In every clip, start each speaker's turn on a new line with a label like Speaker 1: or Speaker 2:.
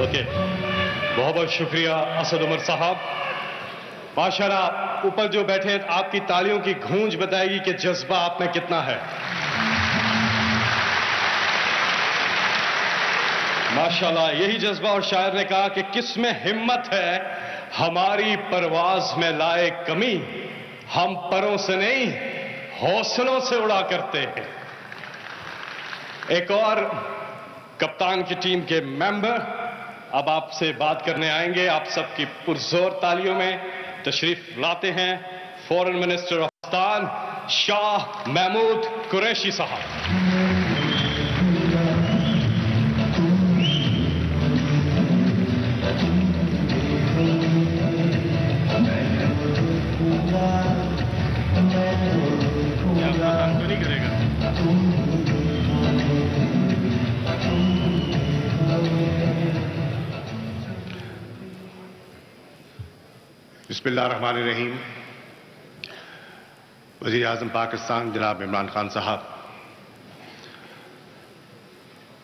Speaker 1: Okay, बहुत बहुत शुक्रिया असद उमर साहब। माशाल्लाह, ऊपर जो बैठे आपकी तालियों की गूंज बताएगी कि जज्बा आप में कितना है। माशाल्लाह, यही जज्बा, और शायर ने कहा कि किसमें हिम्मत है हमारी परवाज में लाए कमी, हम परों से नहीं हौसलों से उड़ा करते हैं। एक और कप्तान की टीम के मेंबर अब आपसे बात करने आएंगे। आप सबकी पुरजोर तालियों में तशरीफ लाते हैं foreign minister of Pakistan Shah Mahmood Qureshi साहब।
Speaker 2: बिस्मिल्लाहिर्रहमानिर्रहीम। वज़ीर आज़म पाकिस्तान जनाब इमरान खान साहब,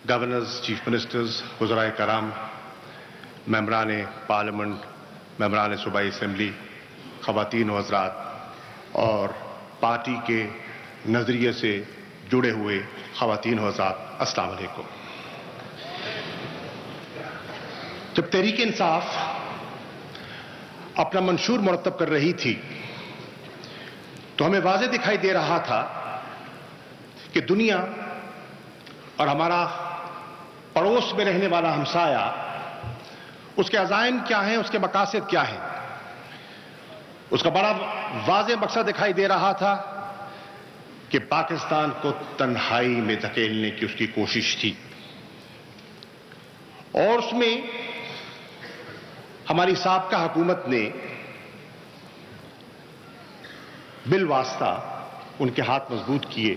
Speaker 2: गवर्नर्स, चीफ मिनिस्टर्स, वज़राए कराम, मेंबरान पार्लियामेंट, मेंबरान सूबाई असम्बली, ख़वातीन व हज़रात और पार्टी के नज़रिए से जुड़े हुए ख़वातीन व हज़रात, अस्सलाम वालेकुम। जब तहरीक इंसाफ अपना मंशूर मुरतब कर रही थी तो हमें वाज़ेह दिखाई दे रहा था कि दुनिया और हमारा पड़ोस में रहने वाला हमसाया, उसके अज़ाइम क्या हैं, उसके मकासद क्या हैं। उसका बड़ा वाज़ेह मकसद दिखाई दे रहा था कि पाकिस्तान को तन्हाई में धकेलने की उसकी कोशिश थी, और उसमें हमारी साबका हुकूमत ने बिलवास्ता उनके हाथ मजबूत किए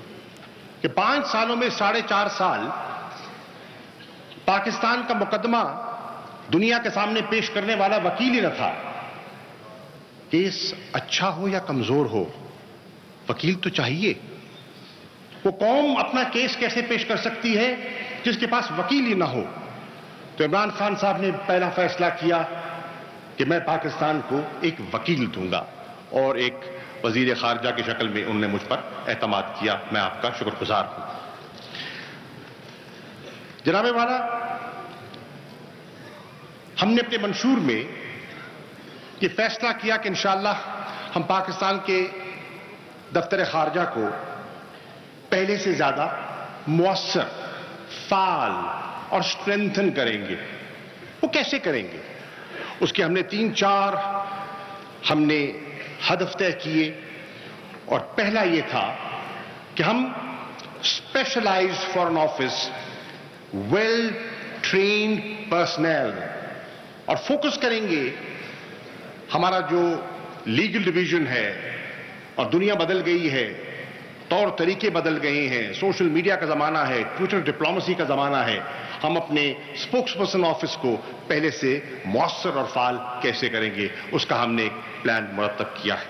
Speaker 2: कि 5 सालों में 4.5 साल पाकिस्तान का मुकदमा दुनिया के सामने पेश करने वाला वकील ही न था। केस अच्छा हो या कमजोर हो, वकील तो चाहिए। वो कौम अपना केस कैसे पेश कर सकती है जिसके पास वकील ही ना हो। तो इमरान खान साहब ने पहला फैसला किया कि मैं पाकिस्तान को एक वकील दूंगा, और एक वजीर खारजा की शक्ल में उन्होंने मुझ पर एतमाद किया। मैं आपका शुक्रगुजार हूं। जनाब वाला, हमने अपने मंशूर में ये फैसला किया कि इंशाअल्लाह हम पाकिस्तान के दफ्तर खारजा को पहले से ज्यादा मुअस्सर, फाल और स्ट्रेंथन करेंगे। वो कैसे करेंगे, उसके हमने 3-4 हमने हदफ तय किए। और पहला ये था कि हम specialised foreign office, well trained personnel, और फोकस करेंगे। हमारा जो लीगल डिवीजन है, और दुनिया बदल गई है, तौर तरीके बदल गए हैं, सोशल मीडिया का जमाना है, ट्विटर डिप्लोमेसी का जमाना है। हम अपने स्पोक्स पर्सन ऑफिस को पहले से मुअस्सर और फाल कैसे करेंगे, उसका हमने एक प्लान मुरतब किया है।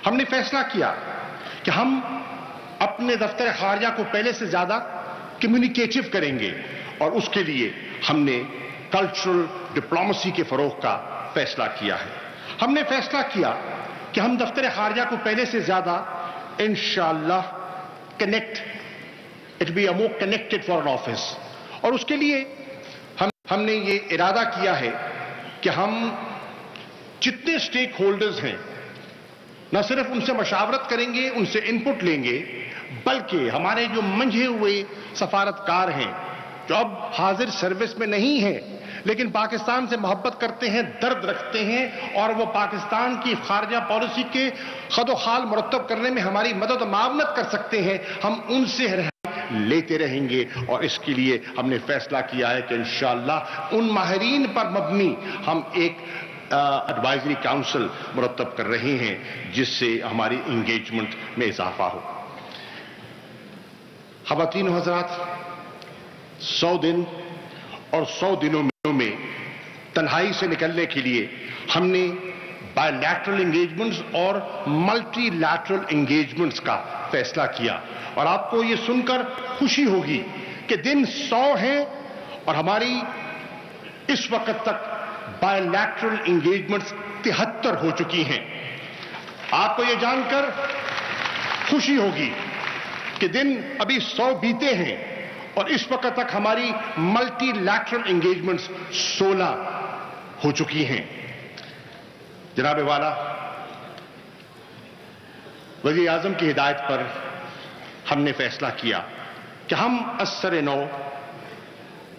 Speaker 2: हमने फैसला किया कि हम अपने दफ्तर खारजा को पहले से ज्यादा कम्युनिकेटिव करेंगे, और उसके लिए हमने कल्चरल डिप्लोमेसी के फरोग का फैसला किया है। हमने फैसला किया कि हम दफ्तर खारजा को पहले से ज्यादा इंशाअल्लाह connect, it be a more connected foreign office, और उसके लिए हमने ये इरादा किया है कि हम जितने स्टेक होल्डर्स हैं, न सिर्फ उनसे मशावरत करेंगे, उनसे इनपुट लेंगे, बल्कि हमारे जो मंझे हुए सफारतकार हैं, जो अब हाजिर सर्विस में नहीं हैं लेकिन पाकिस्तान से मोहब्बत करते हैं, दर्द रखते हैं, और वो पाकिस्तान की खारजा पॉलिसी के खदोखाल मुरतब करने में हमारी मदद और मावनत कर सकते हैं, हम उनसे लेते रहेंगे। और इसके लिए हमने फैसला किया है कि इंशाअल्लाह उन माहिरीन पर मबनी हम एक एडवाइजरी काउंसिल मुरतब कर रहे हैं, जिससे हमारी इंगेजमेंट में इजाफा हो। ख़वातीन हज़रात, 100 दिन और 100 दिनों में तन्हाई से निकलने के लिए हमने बायलैटरल एंगेजमेंट्स और मल्टीलैटरल एंगेजमेंट्स का फैसला किया। और आपको ये सुनकर खुशी होगी कि दिन 100 हैं और हमारी اس وقت تک بائیلیٹرل انگیجمنٹس 73 ہو چکی ہیں. آپ کو یہ جان کر خوشی ہوگی کہ دن ابھی 100 بیتے ہیں اور اس وقت تک ہماری ملٹی لیٹرل انگیجمنٹس 16 ہو چکی ہیں. جناب والا، وزیر اعظم کی ہدایت پر ہم نے فیصلہ کیا کہ ہم از سر نو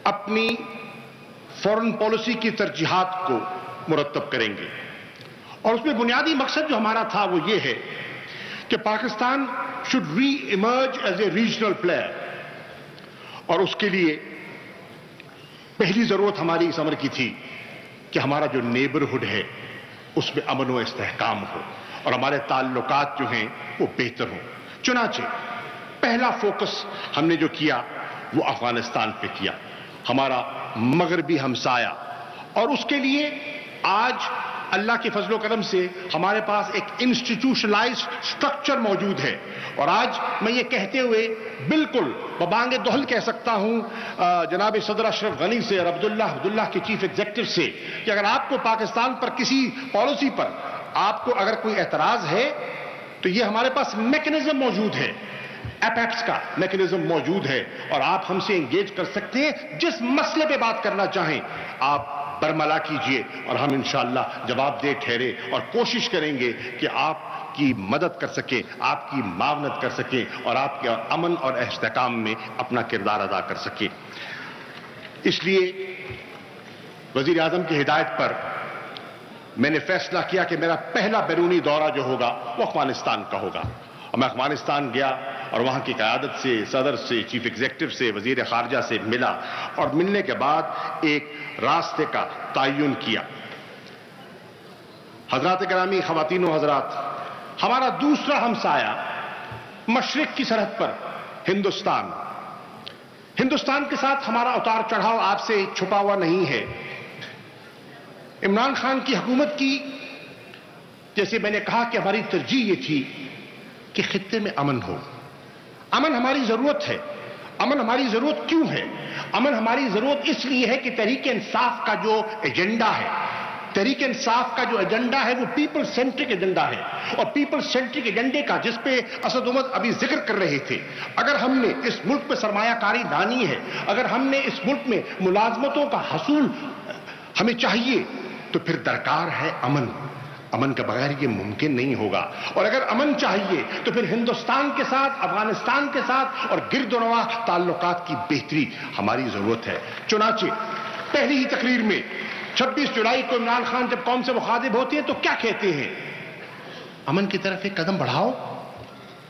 Speaker 2: اپنی فورن پالیسی کی ترجیحات کو مرتب کریں گے، اور اس میں بنیادی مقصد جو ہمارا تھا وہ یہ ہے کہ Pakistan should re-emerge as a regional player. اور اس کے لیے پہلی ضرورت ہماری اس امر کی تھی کہ ہمارا جو نیبرہڈ ہے اس میں امن و استحکام ہو اور ہمارے تعلقات جو ہیں وہ بہتر ہوں. چنانچہ پہلا فوکس ہم نے جو کیا وہ افغانستان پہ کیا، ہمارا مغربی ہمسایہ. اور اس کے لیے آج اللہ کے فضل و کرم سے ہمارے پاس ایک انسٹیٹیوشنلائزڈ اسٹرکچر موجود ہے. اور آج میں یہ کہتے ہوئے بالکل ببانگ دہل کہہ سکتا ہوں جناب صدر اشرف غنی سے اور عبداللہ کے چیف ایگزیکٹو سے کہ اگر آپ کو پاکستان پر کسی پالیسی پر آپ کو اگر کوئی اعتراض ہے تو یہ ہمارے پاس میکنزم موجود ہے، ایپیکس کا میکنزم موجود ہے، اور آپ ہم سے انگیج کر سکتے ہیں. جس مسئلے پہ بات کرنا چاہیں آپ برملا کیجئے اور ہم انشاءاللہ جواب دہ ٹھہرے اور کوشش کریں گے کہ آپ کی مدد کر سکیں، آپ کی معاونت کر سکیں اور آپ کے امن اور استحکام میں اپنا کردار ادا کر سکیں. اس لیے وزیر اعظم کی ہدایت پر میں نے فیصلہ کیا کہ میرا پہلا بیرونی دورہ جو ہوگا وہ افغانستان کا ہوگا. اور میں افغانستان گیا اور وہاں کی قیادت سے، صدر سے، چیف ایگزیکٹو سے، وزیر خارجہ سے ملا اور ملنے کے بعد ایک راستے کا تعین کیا. حضرات گرامی، خواتین و حضرات، ہمارا دوسرا ہمسایہ مشرق کی سرحد پر ہندوستان کے ساتھ ہمارا اتار چڑھاؤ آپ سے چھپا ہوا نہیں ہے. عمران خان کی حکومت کی، جیسے میں نے کہا کہ ہماری ترجیح یہ تھی کہ خطے میں امن ہو. امن ہماری ضرورت ہے. امن ہماری ضرورت کیوں ہے؟ امن ہماری ضرورت اس لیے ہے کہ تحریک انصاف کا جو ایجنڈا ہے، تحریک انصاف کا جو ایجنڈا ہے وہ پیپل سینٹرک ایجنڈا ہے. اور پیپل سینٹرک ایجنڈے کا جس پہ اسد عمر ابھی ذکر کر رہے تھے، اگر ہم نے اس ملک پہ سرمایہ کاری لانی ہے، اگر ہم نے اس ملک میں ملازمتوں کا حصول ہمیں چاہیے تو پھر درکار ہے امن. امن کے بغیر یہ ممکن نہیں ہوگا. اور اگر امن چاہیے تو پھر ہندوستان کے ساتھ، افغانستان کے ساتھ اور گرد و نواح تعلقات کی بہتری ہماری ضرورت ہے. چنانچہ پہلی ہی تقریر میں 26 جولائی کو عمران خان جب قوم سے مخاطب ہوتے ہیں تو کیا کہتے ہیں؟ امن کی طرف ایک قدم بڑھاؤ.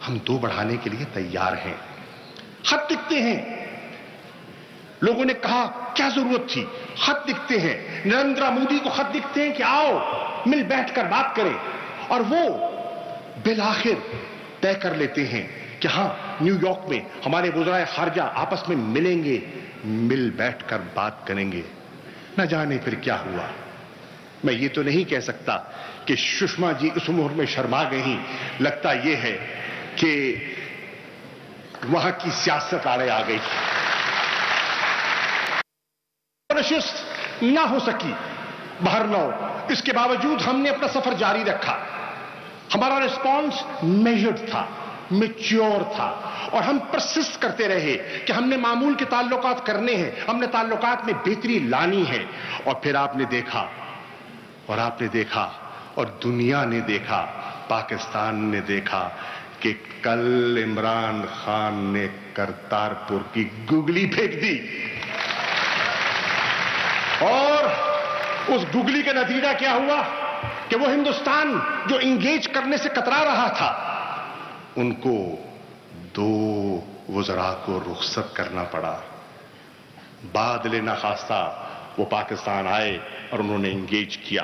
Speaker 2: ہم 2 بڑھانے کے لیے تیار ہیں. خط لکھتے ہیں. لوگوں نے کہا کیا ضرورت تھی؟ خط لکھتے ہیں. نریندر مودی کو خط لکھتے ہیں کہ آؤ مل بیٹھ کر بات کریں. اور وہ بالآخر طے کر لیتے ہیں کہ ہاں نیو یارک میں ہمارے وزرائے خارجہ آپس میں ملیں گے، مل بیٹھ کر بات کریں گے. نہ جانے پھر کیا ہوا. میں یہ تو نہیں کہہ سکتا کہ سشما جی اس عمر میں شرما گئی. لگتا یہ ہے کہ وہاں کی سیاست آڑے آ گئی، نشست نہ ہو سکی. بہرنو اس کے باوجود ہم نے اپنا سفر جاری رکھا. ہمارا ریسپانس میجرڈ تھا، میچیور تھا، اور ہم پرسسٹ کرتے رہے کہ ہم نے معمول کے تعلقات کرنے ہیں، ہم نے تعلقات میں بہتری لانی ہے. اور پھر آپ نے دیکھا اور دنیا نے دیکھا، پاکستان نے دیکھا کہ کل عمران خان نے کرتارپور کی گگلی پھینک دی. اور اس گگلی کا نتیجہ کیا ہوا کہ وہ ہندوستان جو انگیج کرنے سے کترا رہا تھا، ان کو 2 وزراء کو رخصت کرنا پڑا. بعد لینا خواستہ وہ پاکستان آئے اور انہوں نے انگیج کیا.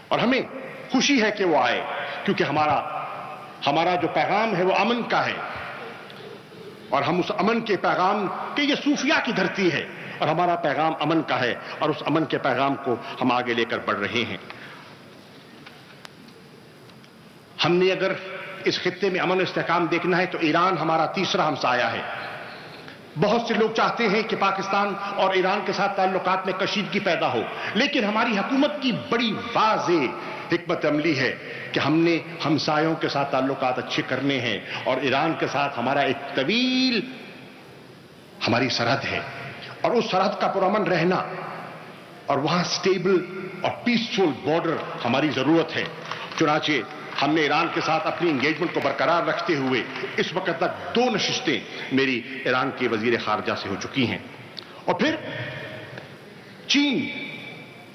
Speaker 2: اور ہمیں خوشی ہے کہ وہ آئے، کیونکہ ہمارا جو پیغام ہے وہ امن کا ہے. اور ہم اس امن کے پیغام کہ یہ صوفیہ کی دھرتی ہے اور ہمارا پیغام امن کا ہے، اور اس امن کے پیغام کو ہم آگے لے کر بڑھ رہے ہیں. ہم نے اگر اس خطے میں امن و استحکام دیکھنا ہے تو ایران ہمارا تیسرا ہمسایہ ہے. بہت سے لوگ چاہتے ہیں کہ پاکستان اور ایران کے ساتھ تعلقات میں کشیدگی پیدا ہو، لیکن ہماری حکومت کی بڑی واضح حکمت عملی ہے کہ ہم نے ہمسایوں کے ساتھ تعلقات اچھے کرنے ہیں، اور ایران کے ساتھ ہمارا ایک طویل ہماری سرحد ہے، اور اس سرحد کا پرامن رہنا اور وہاں سٹیبل اور پیسفل بارڈر ہماری ضرورت ہے۔ چنانچہ ہم نے ایران کے ساتھ اپنی انگیجمنٹ کو برقرار رکھتے ہوئے اس وقت تک 2 نشستیں میری ایران کے وزیر خارجہ سے ہو چکی ہیں۔ اور پھر چین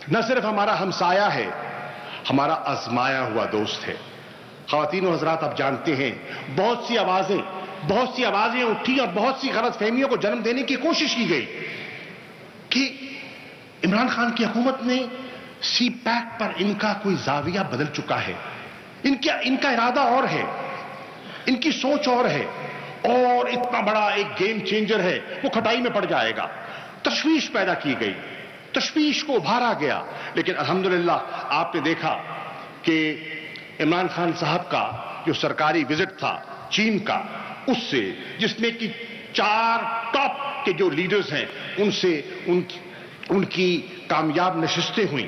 Speaker 2: نہ صرف ہمارا ہمسایہ ہے، ہمارا آزمایا ہوا دوست ہے۔ خواتین و حضرات، آپ جانتے ہیں بہت سی آوازیں اٹھی اور بہت سی غلط فہمیوں کو جنم دینے کی کوشش کی گئی کہ عمران خان کی حکومت نے سی پیک پر ان کا کوئی زاویہ بدل چکا ہے، ان کا ارادہ اور ہے، ان کی سوچ اور ہے، اور اتنا بڑا ایک گیم چینجر ہے وہ کھٹائی میں پڑ جائے گا۔ تشویش پیدا کی گئی، تشویش کو ابھارا گیا، لیکن الحمدللہ آپ نے دیکھا کہ عمران خان صاحب کا جو سرکاری وزٹ تھا چین کا، اس سے جس میں کہ 4 ٹاپ کے جو لیڈرز ہیں ان سے ان کی کامیاب نشستیں ہوئیں،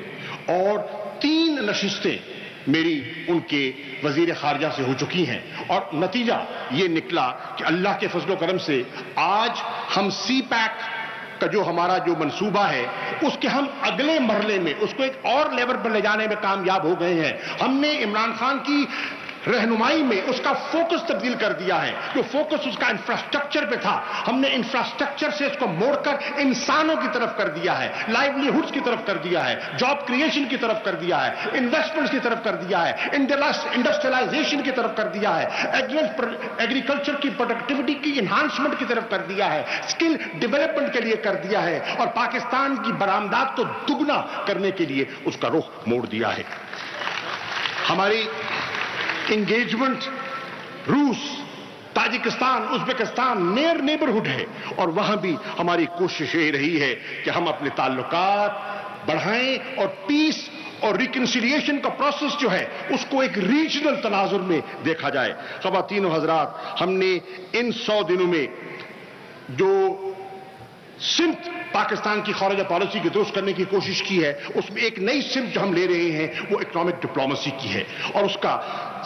Speaker 2: اور 3 نشستیں میری ان کے وزیر خارجہ سے ہو چکی ہیں، اور نتیجہ یہ نکلا کہ اللہ کے فضل و کرم سے آج ہم سی پیک کا جو ہمارا جو منصوبہ ہے اس کے ہم اگلے مرحلے میں اس کو ایک اور لیول پر لے جانے میں کامیاب ہو گئے ہیں۔ ہم نے عمران خان کی رہنمائی میں اس کا فوکس تبدیل کر دیا ہے، جو فوکس اس کا انفراسٹرکچر پہ تھا ہم نے انفراسٹرکچر سے اس کو موڑ کر انسانوں کی طرف کر دیا ہے، لائیولیہڈز کی طرف کر دیا ہے، جاب کریشن کی طرف کر دیا ہے، انویسٹمنٹس کی طرف کر دیا ہے، انڈسٹریلائزیشن کی طرف کر دیا ہے، ایگریکلچر کی پروڈکٹیوٹی کی انہانسمنٹ کی طرف کر دیا ہے، اسکل ڈیولپمنٹ کے لیے کر دیا ہے، اور پاکستان کی برآمدات کو دگنا کرنے کے لیے اس کا رخ موڑ دیا ہے۔ ہماری انگیجمنٹ روس، تاجکستان، ازبکستان نیئر نیبرہڈ ہے، اور وہاں بھی ہماری کوشش یہ رہی ہے کہ ہم اپنے تعلقات بڑھائیں اور پیس اور ریکنسیلیشن کا پروسیس جو ہے اس کو ایک ریجنل تناظر میں دیکھا جائے۔ خواتین و حضرات، ہم نے ان 100 دنوں میں جو سمت پاکستان کی خارجہ پالیسی کی درست کرنے کی کوشش کی ہے، اس میں ایک نئی سمت جو ہم لے رہے ہیں وہ اکنامک ڈپلومیسی کی ہے، اور اس کا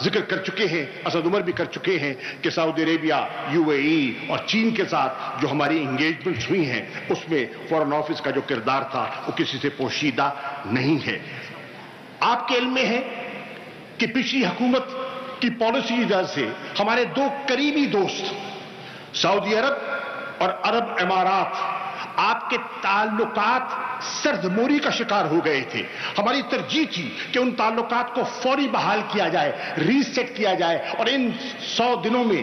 Speaker 2: ذکر کر چکے ہیں، اسد عمر بھی کر چکے ہیں کہ سعودی عربیہ، UAE اور چین کے ساتھ جو ہماری انگیجمنٹس ہوئی ہیں اس میں فارن آفس کا جو کردار تھا وہ کسی سے پوشیدہ نہیں ہے۔ آپ کے علم میں ہے کہ پچھلی حکومت کی پالیسی کی وجہ سے ہمارے 2 قریبی دوست سعودی عرب اور عرب امارات آپ کے تعلقات سردموری کا شکار ہو گئے تھے۔ ہماری ترجیح تھی کہ ان تعلقات کو فوری بحال کیا جائے، ریسیٹ کیا جائے، اور ان 100 دنوں میں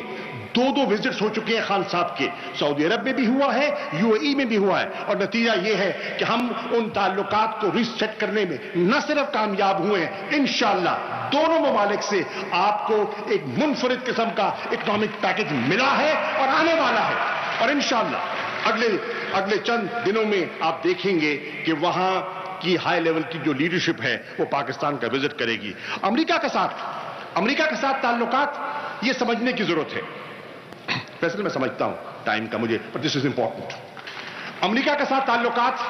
Speaker 2: 2 وزٹس ہو چکے ہیں خان صاحب کے، سعودی عرب میں بھی ہوا ہے، UAE میں بھی ہوا ہے، اور نتیجہ یہ ہے کہ ہم ان تعلقات کو ریسیٹ کرنے میں نہ صرف کامیاب ہوئے ہیں، انشاءاللہ دونوں ممالک سے آپ کو ایک منفرد قسم کا اکنامک پیکج ملا ہے اور آنے والا ہے، اور انشاءاللہ اگلے چند دنوں میں آپ دیکھیں گے کہ وہاں کی ہائی لیول کی جو لیڈرشپ ہے وہ پاکستان کا وزٹ کرے گی۔ امریکہ کے ساتھ تعلقات یہ سمجھنے کی ضرورت ہے، فیصل میں سمجھتا ہوں ٹائم کا مجھے، but this is important۔ امریکہ کے ساتھ تعلقات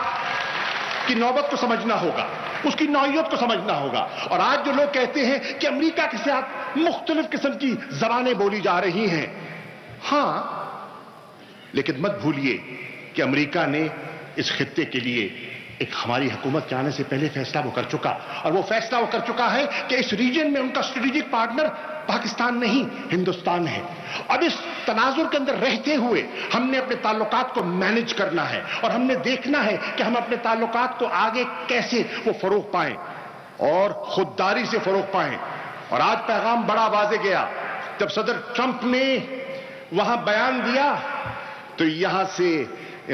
Speaker 2: کی نوبت کو سمجھنا ہوگا، اس کی نوعیت کو سمجھنا ہوگا، اور آج جو لوگ کہتے ہیں کہ امریکہ کے ساتھ مختلف قسم کی زبانیں بولی جا رہی ہیں، ہاں، لیکن مت بھولیے کہ امریکہ نے اس خطے کے لیے ایک ہماری حکومت کے آنے سے پہلے فیصلہ وہ کر چکا، اور وہ فیصلہ وہ کر چکا ہے کہ اس ریجن میں ان کا اسٹریٹجک پارٹنر پاکستان نہیں ہندوستان ہے۔ اب اس تناظر کے اندر رہتے ہوئے ہم نے اپنے تعلقات کو مینج کرنا ہے، اور ہم نے دیکھنا ہے کہ ہم اپنے تعلقات کو آگے کیسے وہ فروغ پائیں اور خودداری سے فروغ پائیں۔ اور آج پیغام بڑا واضح گیا جب صدر ٹرمپ نے وہاں بیان دیا تو یہاں سے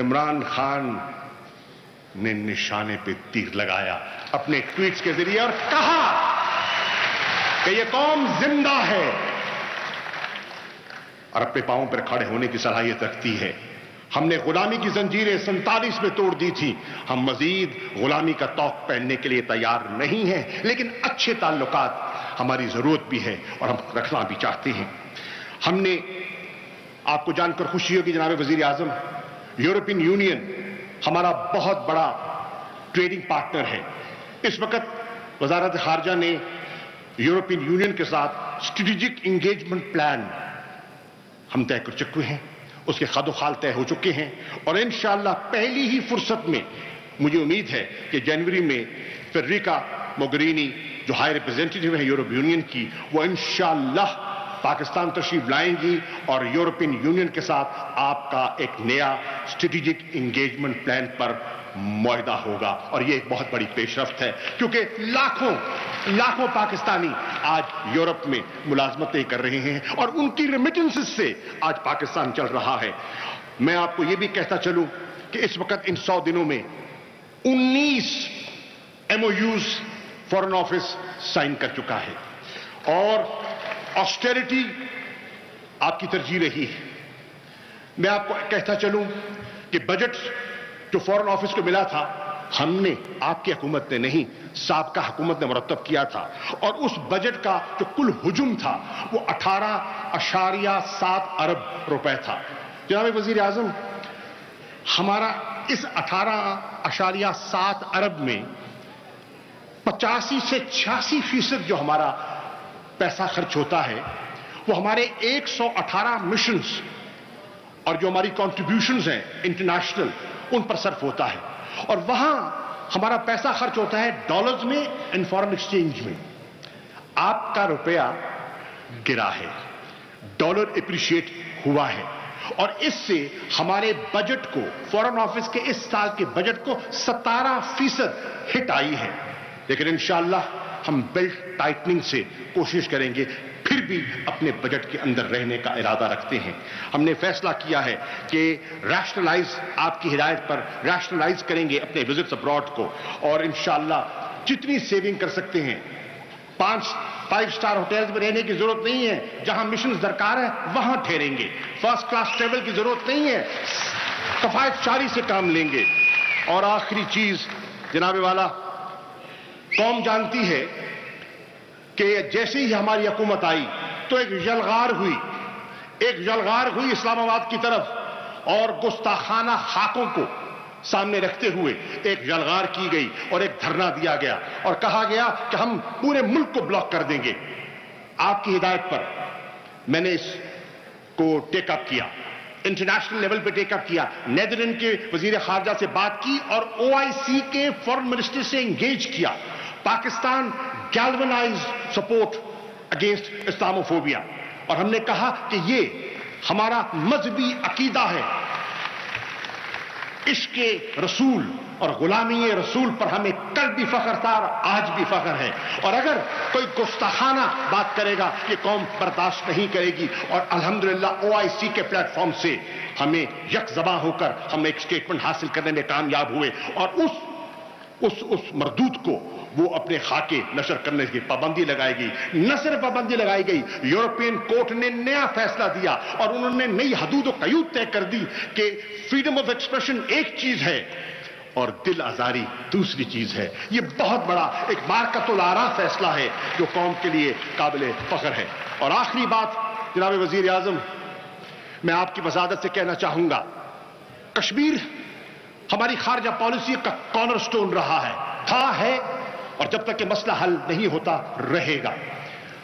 Speaker 2: عمران خان نے نشانے پہ تیر لگایا اپنے ٹویٹس کے ذریعے، اور کہا کہ یہ قوم زندہ ہے اور اپنے پاؤں پر کھڑے ہونے کی صلاحیت رکھتی ہے۔ ہم نے غلامی کی زنجیریں 47 میں توڑ دی تھی، ہم مزید غلامی کا طوق پہننے کے لیے تیار نہیں ہیں، لیکن اچھے تعلقات ہماری ضرورت بھی ہے اور ہم رکھنا بھی چاہتے ہیں۔ ہم نے، آپ کو جان کر خوشی ہوگی جناب وزیر اعظم، यूरोपियन यूनियन हमारा बहुत बड़ा ट्रेडिंग पार्टनर है। इस वक्त वजारत खारजा ने यूरोपियन यूनियन के साथ स्ट्रेटेजिक एंगेजमेंट प्लान हम तय कर चुके हैं, उसके खादोखाल तय हो चुके हैं और इंशाअल्लाह पहली ही फुर्सत में मुझे उम्मीद है कि जनवरी में फेडरिका मोगेरिनी जो हाई रिप्रेजेंटेटिव है यूरोप यूनियन की, वो इंशाअल्लाह पाकिस्तान तशरीफ लाएंगी और यूरोपियन यूनियन के साथ आपका एक नया स्ट्रेटेजिक एंगेजमेंट प्लान पर मुआहदा होगा। और ये एक बहुत बड़ी पेशरफ्त है क्योंकि लाखों पाकिस्तानी आज यूरोप में मुलाजमतें कर रहे हैं और उनकी रेमिटेंसेस से आज पाकिस्तान चल रहा है। मैं आपको ये भी कहता चलूं कि इस वक्त इन 100 दिनों में 19 MOUs फॉरेन ऑफिस साइन कर चुका है और ऑस्टेरिटी आपकी तरजीह रही है। मैं आपको कहता चलूं कि बजट जो फॉरेन ऑफिस को मिला था, हमने, आपकी हुकूमत ने नहीं, साबका हुकूमत ने मुरतब किया था और उस बजट का जो कुल हुजूम था वो 18.7 अरब रुपए था। जनाब वजीर आजम, हमारा इस 18.7 अरब में 85 से 86% जो हमारा पैसा खर्च होता है वो हमारे 118 मिशंस और जो हमारी कॉन्ट्रीब्यूशंस हैं इंटरनेशनल, उन पर सर्फ होता है और वहां हमारा पैसा खर्च होता है डॉलर्स में एंड फॉरेन एक्सचेंज में। आपका रुपया गिरा है, डॉलर एप्रिशिएट हुआ है और इससे हमारे बजट को, फॉरेन ऑफिस के इस साल के बजट को 17% हिट आई है। लेकिन इंशाअल्लाह हम बेल्ट टाइटनिंग से कोशिश करेंगे, फिर भी अपने बजट के अंदर रहने का इरादा रखते हैं। हमने फैसला किया है कि रैशनलाइज, आपकी हिदायत पर रैशनलाइज करेंगे अपने विजिट्स अब्रॉड को और इंशाअल्लाह जितनी सेविंग कर सकते हैं। 5 स्टार होटल्स में रहने की जरूरत नहीं है, जहां मिशन दरकार है वहां ठहरेंगे। फर्स्ट क्लास ट्रेवल की जरूरत नहीं है, कफायतशारी से काम लेंगे। और आखिरी चीज जनाब वाला, कौम जानती है कि जैसे ही हमारी हुकूमत आई तो एक जलगार हुई इस्लामाबाद की तरफ और गुस्ताखाना खाकों को सामने रखते हुए एक जलगार की गई और एक धरना दिया गया और कहा गया कि हम पूरे मुल्क को ब्लॉक कर देंगे। आपकी हिदायत पर मैंने इसको टेकअप किया, इंटरनेशनल लेवल पे टेकअप किया, नेदरलैंड के वजीर खारजा से बात की और OIC के फॉरेन मिनिस्टर से एंगेज किया। Pakistan galvanise support against Islamophobia और हमने कहा कि ये हमारा मजहबी अकीदा है, इश्क़े रसूल और गुलामी रसूल पर हमें कल भी फख्र था और आज भी फख्र है। और अगर कोई गुस्ताखाना बात करेगा ये कौम बर्दाश्त नहीं करेगी। और अल्हम्दुलिल्लाह OIC के प्लेटफॉर्म से हमें यकजबा होकर हम एक स्टेटमेंट हासिल करने में कामयाब हुए और उस मरदूद को वो अपने खाके नशर करने की पाबंदी लगाई गई। न सिर्फ पाबंदी लगाई गई, यूरोपियन कोर्ट ने नया फैसला दिया और उन्होंने नई हदूद और कयूद तय कर दी कि फ्रीडम ऑफ एक्सप्रेशन एक चीज है और दिल आजारी दूसरी चीज है। ये बहुत बड़ा एक बारकतुल आरा फैसला है जो कौम के लिए काबिल फख्र है। और आखिरी बात जनाब वजीर आजम, मैं आपकी वजादत से कहना चाहूंगा, कश्मीर हमारी खारजा पॉलिसी का कॉर्नरस्टोन रहा है और जब तक ये मसला हल नहीं होता रहेगा।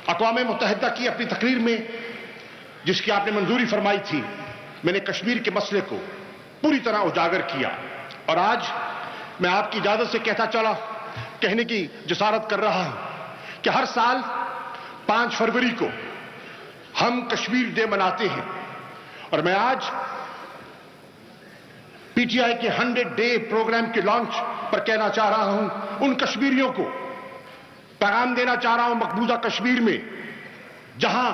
Speaker 2: अक़वाम मुत्तहिदा की अपनी तकरीर में जिसकी आपने मंजूरी फरमाई थी, मैंने कश्मीर के मसले को पूरी तरह उजागर किया और आज मैं आपकी इजाजत से कहने की जसारत कर रहा हूं कि हर साल 5 फरवरी को हम कश्मीर डे मनाते हैं और मैं आज PTI के 100 डे प्रोग्राम के लॉन्च पर कहना चाह रहा हूं, उन कश्मीरियों को पैगाम देना चाह रहा हूं मकबूजा कश्मीर में जहां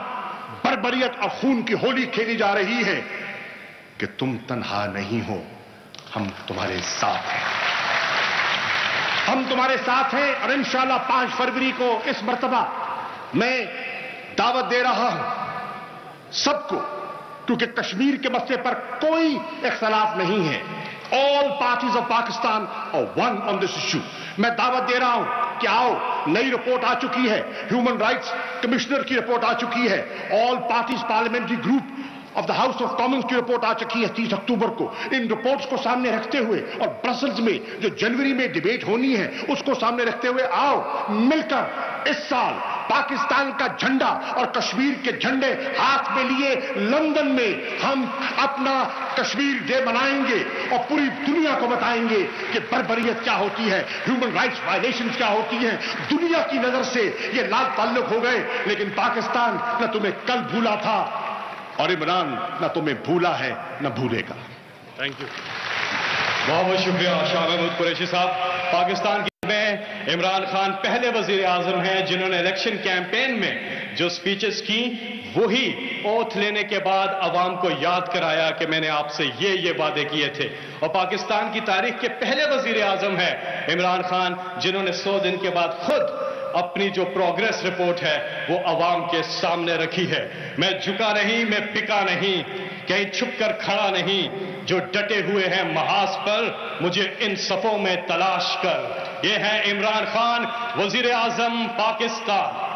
Speaker 2: बर्बरियत और खून की होली खेली जा रही है कि तुम तन्हा नहीं हो, हम तुम्हारे साथ हैं, हम तुम्हारे साथ हैं। और इंशाअल्लाह 5 फरवरी को इस मर्तबा मैं दावत दे रहा हूं सबको, क्योंकि कश्मीर के मसले पर कोई इख्तलाफ नहीं है। All parties of Pakistan are one on this issue. मैं दावत दे रहा हूं कि आओ, नई रिपोर्ट आ चुकी है, ह्यूमन राइट्स कमिश्नर की रिपोर्ट आ चुकी है, all parties parliamentary group of the house of Commons की रिपोर्ट आ चुकी है 30 अक्टूबर को। इन रिपोर्ट्स को सामने रखते हुए और ब्रसल्स में जो जनवरी में डिबेट होनी है उसको सामने रखते हुए आओ मिलकर इस साल पाकिस्तान का झंडा और कश्मीर के झंडे हाथ में लिए लंदन में हम अपना कश्मीर डे मनाएंगे और पूरी दुनिया को बताएंगे कि बर्बरियत क्या होती है, ह्यूमन राइट्स वायलेशंस क्या होती हैं। दुनिया की नजर से ये लाल ताल्लुक हो गए, लेकिन पाकिस्तान न तुम्हें कल भूला था और इमरान न तुम्हें भूला है न भूलेगा।
Speaker 1: थैंक यू, बहुत बहुत शुक्रिया शाह महमूद कुरैशी साहब। पाकिस्तान में इमरान खान पहले वजीर आजम हैं जिन्होंने इलेक्शन कैंपेन में जो स्पीचेस की वही ओथ लेने के बाद अवाम को याद कराया कि मैंने आपसे ये वादे किए थे। और पाकिस्तान की तारीख के पहले वजीर आजम है इमरान खान जिन्होंने 100 दिन के बाद खुद अपनी जो प्रोग्रेस रिपोर्ट है वो अवाम के सामने रखी है। मैं झुका नहीं, मैं बिका नहीं, कहीं छुप कर खड़ा नहीं, जो डटे हुए हैं महाज पर मुझे इन सफों में तलाश कर। ये है इमरान खान, वजीर आजम पाकिस्तान।